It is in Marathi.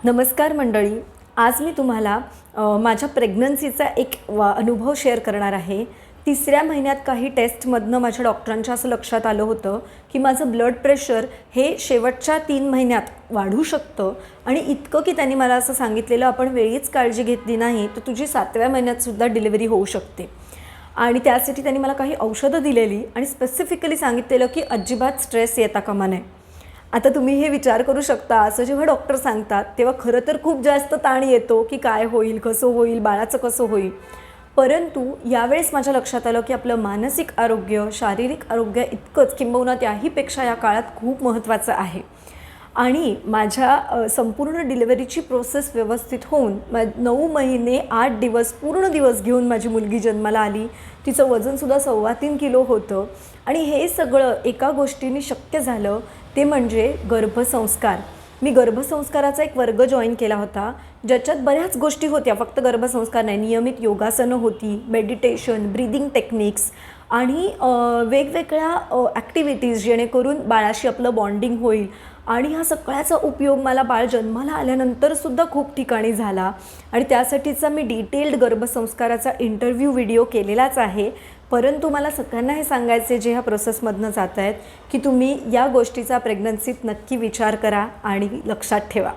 नमस्कार मंडळी. आज मी तुम्हाला माझ्या प्रेग्नन्सीचा एक अनुभव शेअर करणार आहे. 3ऱ्या महिन्यात काही टेस्टमधनं माझ्या डॉक्टरांच्या असं लक्षात आलं होतं की माझं ब्लड प्रेशर हे शेवटच्या 3 महिन्यात वाढू शकतं आणि इतकं की त्यांनी मला असं सांगितलेलं, आपण वेळीच काळजी घेतली नाही तर तुझी 7व्या महिन्यातसुद्धा डिलिव्हरी होऊ शकते. आणि त्यासाठी त्यांनी मला काही औषधं दिलेली आणि स्पेसिफिकली सांगितलेलं की अजिबात स्ट्रेस येता कामा नये. आता तुम्ही हे विचार करू शकता, असं जेव्हा डॉक्टर सांगतात तेव्हा खरं तर खूप जास्त ताण येतो की काय होईल, कसं होईल, बाळाचं कसं होईल. परंतु यावेळेस माझ्या लक्षात आलं की आपलं मानसिक आरोग्य, शारीरिक आरोग्य इतकंच किंबहुना त्याहीपेक्षा या काळात खूप महत्त्वाचं आहे. आणि माझ्या संपूर्ण डिलिव्हरीची प्रोसेस व्यवस्थित होऊन 9 महिने 8 दिवस पूर्ण दिवस घेऊन माझी मुलगी जन्माला आली. तिचं वजनसुद्धा 3.25 किलो होतं. आणि हे सगळं एका गोष्टीने शक्य झालं, ते म्हणजे गर्भसंस्कार. मी गर्भसंस्काराचा एक वर्ग जॉईन केला होता, ज्याच्यात बऱ्याच गोष्टी होत्या. फक्त गर्भसंस्कार नाही, नियमित योगासनं होती, मेडिटेशन, ब्रीदिंग टेक्निक्स आणि वेगवेगळ्या ॲक्टिव्हिटीज जेणेकरून बाळाशी आपलं बॉन्डिंग होईल. आणि ह्या सगळ्याचा उपयोग मला बाळ जन्माला आल्यानंतरसुद्धा खूप ठिकाणी झाला. आणि त्यासाठीचा मी डिटेल्ड गर्भसंस्काराचा इंटरव्ह्यू व्हिडिओ केलेलाच आहे. परंतु मला सगळ्यांना हे सांगायचे जे ह्या प्रोसेसमधनं जात आहेत की तुम्ही या गोष्टीचा प्रेग्नन्सीत नक्की विचार करा आणि लक्षात ठेवा.